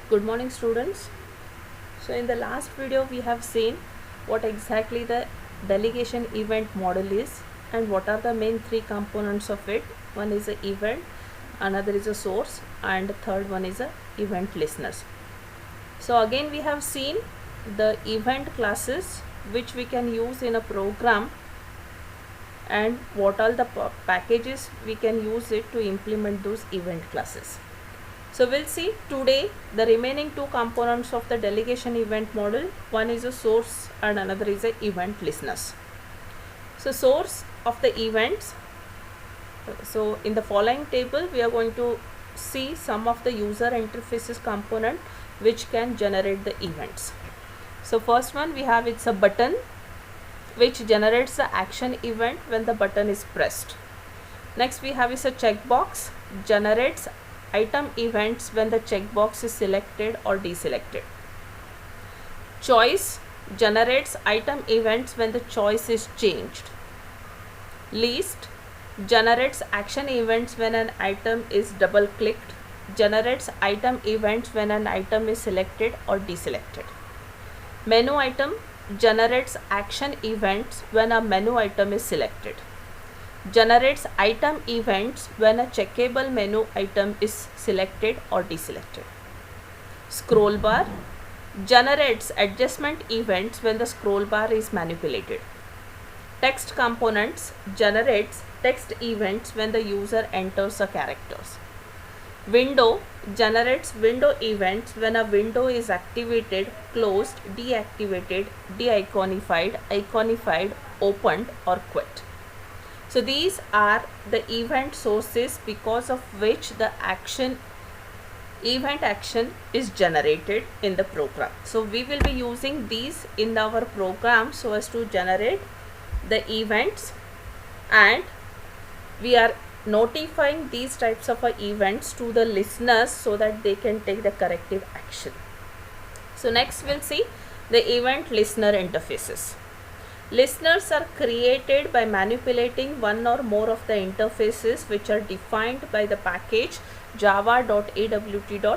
Good morning, students. So in the last video we have seen what exactly the delegation event model is and what are the main three components of it. One is a event, another is a source, and the third one is a event listeners. So again we have seen the event classes which we can use in a program and what all the packages we can use it to implement those event classes. So we'll see today the remaining two components of the delegation event model. One is a source and another is a event listeners. So source of the events. So in the following table we are going to see some of the user interfaces component which can generate the events. So first one we have, it's a button which generates the action event when the button is pressed. Next we have is a checkbox, generates item events when the checkbox is selected or deselected. Choice generates item events when the choice is changed. List generates action events when an item is double clicked, generates item events when an item is selected or deselected. Menu item generates action events when a menu item is selected, generates item events when a checkable menu item is selected or deselected. Scroll bar generates adjustment events when the scroll bar is manipulated. Text components generates text events when the user enters the characters. Window generates window events when a window is activated, closed, deactivated, de-iconified, iconified, opened or quit. So these are the event sources because of which the event action is generated in the program. So we will be using these in our program so as to generate the events, and we are notifying these types of events to the listeners so that they can take the corrective action. So next we'll see the event listener interfaces. Listeners are created by manipulating one or more of the interfaces which are defined by the package java.awt.event.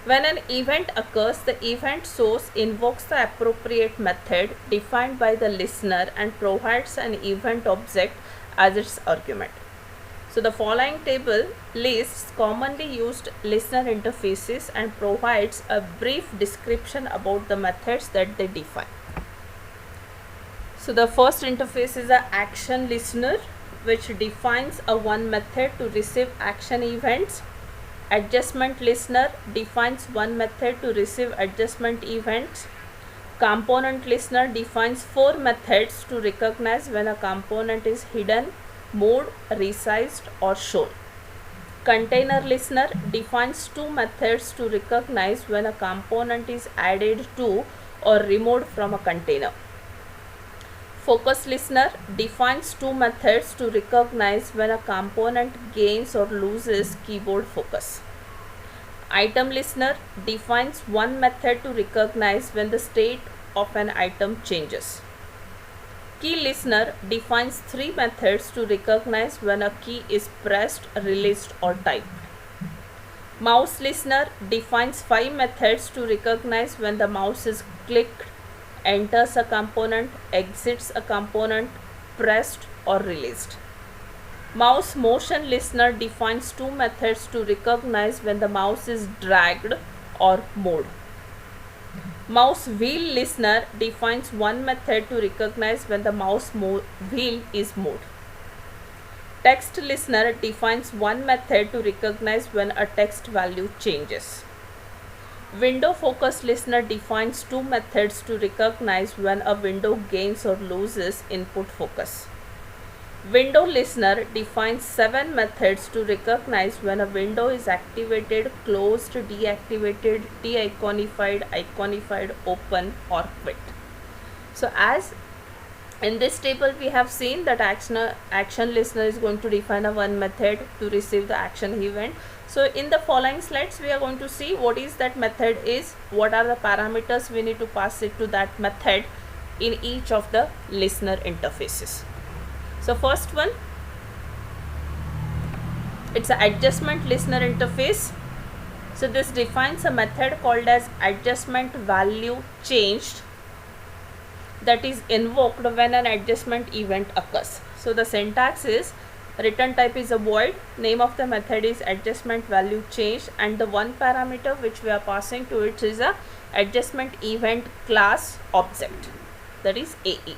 When an event occurs, the event source invokes the appropriate method defined by the listener and provides an event object as its argument. So the following table lists commonly used listener interfaces and provides a brief description about the methods that they define. So the first interface is an action listener which defines a one method to receive action events. Adjustment listener defines one method to receive adjustment events. Component listener defines four methods to recognize when a component is hidden, moved, resized or shown. Container listener defines two methods to recognize when a component is added to or removed from a container. Focus listener defines two methods to recognize when a component gains or loses keyboard focus. Item listener defines one method to recognize when the state of an item changes. Key listener defines three methods to recognize when a key is pressed, released or typed. Mouse listener defines five methods to recognize when the mouse is clicked, enters a component, exits a component, pressed or released. Mouse motion listener defines two methods to recognize when the mouse is dragged or moved. Mouse wheel listener defines one method to recognize when the mouse wheel is moved. Text listener defines one method to recognize when a text value changes. Window focus listener defines two methods to recognize when a window gains or loses input focus. Window listener defines seven methods to recognize when a window is activated, closed, deactivated, de-iconified, iconified, open or quit. So as in this table we have seen that action listener is going to define a one method to receive the action event. So in the following slides we are going to see what is that method is, what are the parameters we need to pass it to that method in each of the listener interfaces. So first one, it's an adjustment listener interface. So this defines a method called as adjustment value changed that is invoked when an adjustment event occurs. So the syntax is return type is a void, name of the method is adjustment value changed, and the one parameter which we are passing to it is a adjustment event class object, that is AE.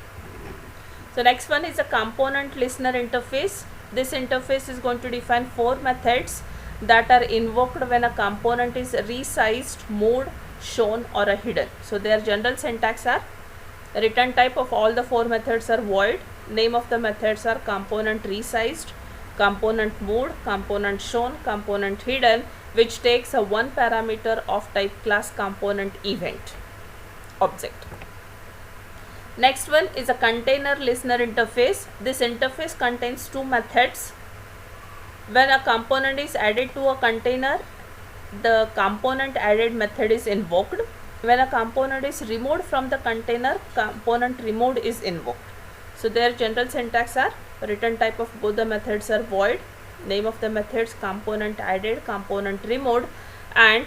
So next one is a component listener interface. This interface is going to define 4 methods that are invoked when a component is resized, moved, shown or a hidden. So their general syntax are return type of all the 4 methods are void, name of the methods are component resized, component moved, component shown, component hidden, which takes a one parameter of type class component event object. Next one is a container listener interface. This interface contains 2 methods. When a component is added to a container, the component added method is invoked. When a component is removed from the container, component removed is invoked. So their general syntax are return type of both the methods are void, name of the methods component added, component removed, and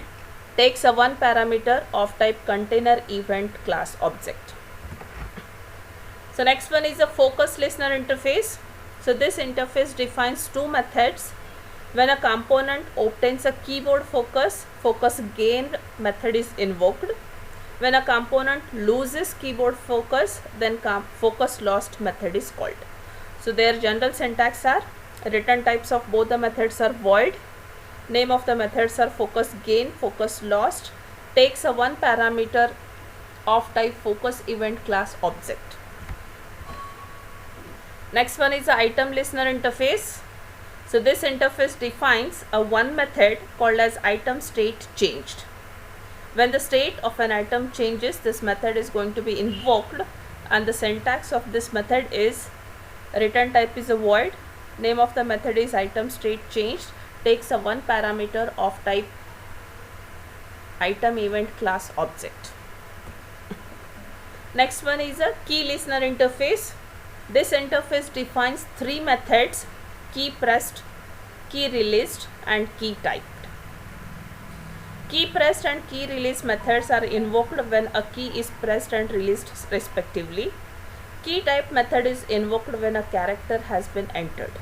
takes a one parameter of type container event class object. So next one is a focus listener interface. So this interface defines 2 methods. When a component obtains a keyboard focus, focus gained method is invoked. When a component loses keyboard focus, then focus lost method is called. So their general syntax are return types of both the methods are void, name of the methods are focus gain, focus lost, takes a one parameter of type focus event class object. Next one is the item listener interface. So this interface defines a one method called as item state changed. When the state of an item changes, this method is going to be invoked, and the syntax of this method is return type is a void, name of the method is item state changed, takes a one parameter of type item event class object. Next one is a key listener interface. This interface defines 3 methods: key pressed, key released, and key typed. Key pressed and key release methods are invoked when a key is pressed and released respectively. Key type method is invoked when a character has been entered.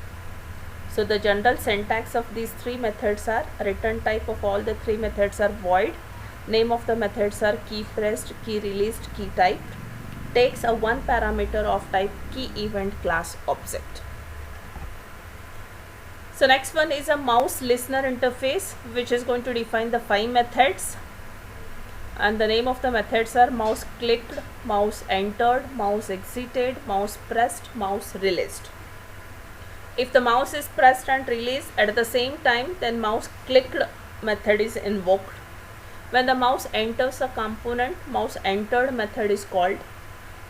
So the general syntax of these 3 methods are return type of all the 3 methods are void, name of the methods are key pressed, key released, key typed, takes a one parameter of type key event class object. So next one is a mouse listener interface, which is going to define the 5 methods, and the name of the methods are mouse clicked, mouse entered, mouse exited, mouse pressed, mouse released. If the mouse is pressed and released at the same time, then mouse clicked method is invoked. When the mouse enters a component, mouse entered method is called.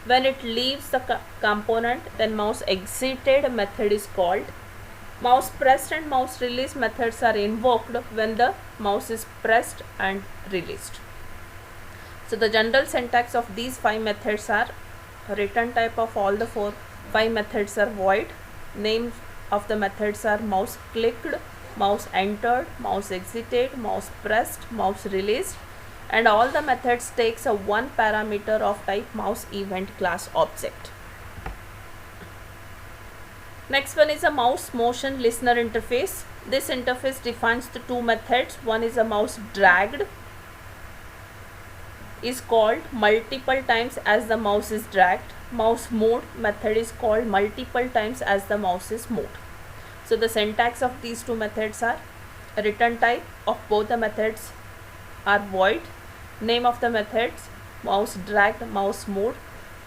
When it leaves the component, then mouse exited method is called. Mouse pressed and mouse release methods are invoked when the mouse is pressed and released. So the general syntax of these 5 methods are return type of all the 5 methods are void, name of the methods are mouse clicked, mouse entered, mouse exited, mouse pressed, mouse released, and all the methods takes a one parameter of type mouse event class object. Next one is a mouse motion listener interface. This interface defines the 2 methods. One is a mouse dragged is called multiple times as the mouse is dragged. Mouse moved method is called multiple times as the mouse is moved. So the syntax of these 2 methods are return type of both the methods are void, name of the methods mouse dragged, mouse moved,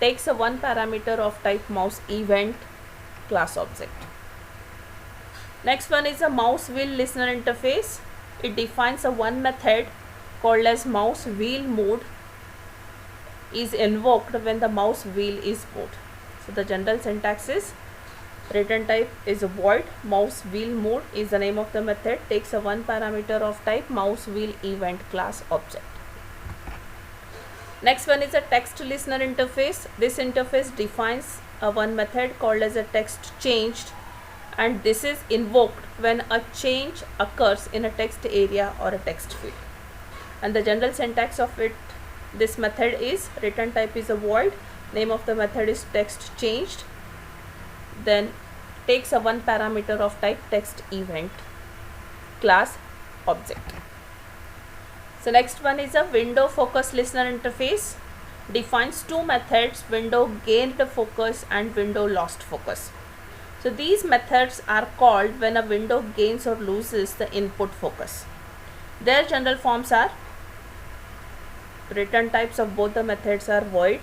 takes a one parameter of type mouse event class object. Next one is a mouse wheel listener interface. It defines a one method called as mouse wheel moved is invoked when the mouse wheel is moved. So the general syntax is return type is a void, mouse wheel moved is the name of the method, takes a one parameter of type mouse wheel event class object. Next one is a text listener interface. This interface defines a one method called as a text changed, and this is invoked when a change occurs in a text area or a text field. And the general syntax of it, this method is return type is a void, name of the method is text changed, then takes a one parameter of type text event class object. So next one is a window focus listener interface, defines two methods, window gained focus and window lost focus. So these methods are called when a window gains or loses the input focus. Their general forms are, return types of both the methods are void,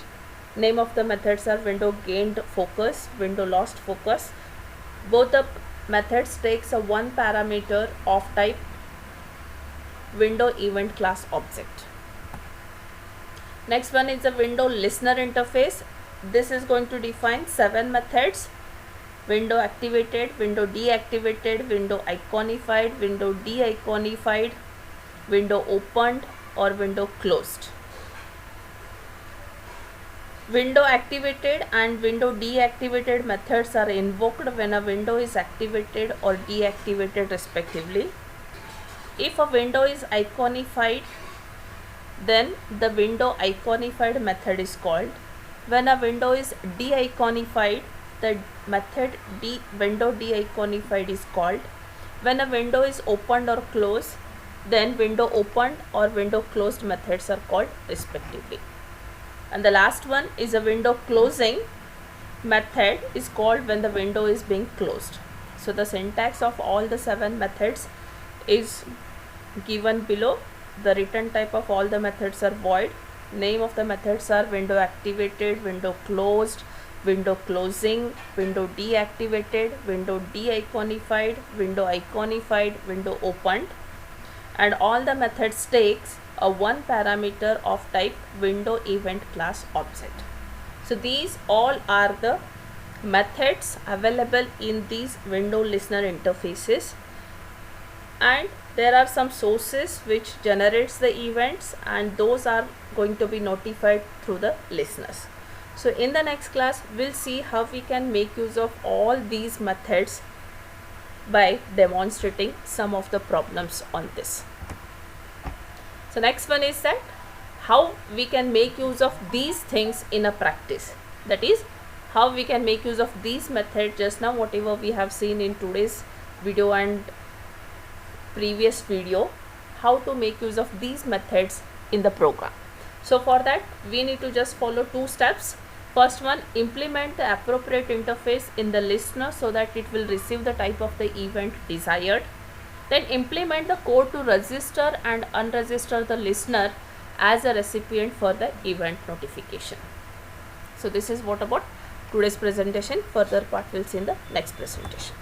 name of the methods are window gained focus, window lost focus. Both the methods takes a one parameter of type window event class object. Next one is the window listener interface. This is going to define 7 methods: window activated, window deactivated, window iconified, window de-iconified, window opened or window closed. Window activated and window deactivated methods are invoked when a window is activated or deactivated respectively. If a window is iconified, then the window iconified method is called. When a window is de-iconified, the method window de-iconified is called. When a window is opened or closed, then window opened or window closed methods are called respectively. And the last one is a window closing method is called when the window is being closed. So the syntax of all the 7 methods is given below. The return type of all the methods are void, name of the methods are window activated, window closed, window closing, window deactivated, window de-iconified, window iconified, window opened, and all the methods takes a one parameter of type window event class object. So these all are the methods available in these window listener interfaces, and there are some sources which generates the events, and those are going to be notified through the listeners. So in the next class we'll see how we can make use of all these methods by demonstrating some of the problems on this. So next one is that how we can make use of these things in a practice, that is how we can make use of these methods just now, whatever we have seen in today's video and previous video, how to make use of these methods in the program. So for that we need to just follow 2 steps. First one, implement the appropriate interface in the listener so that it will receive the type of the event desired. Then implement the code to register and unregister the listener as a recipient for the event notification. So this is what about today's presentation. Further part we'll see in the next presentation.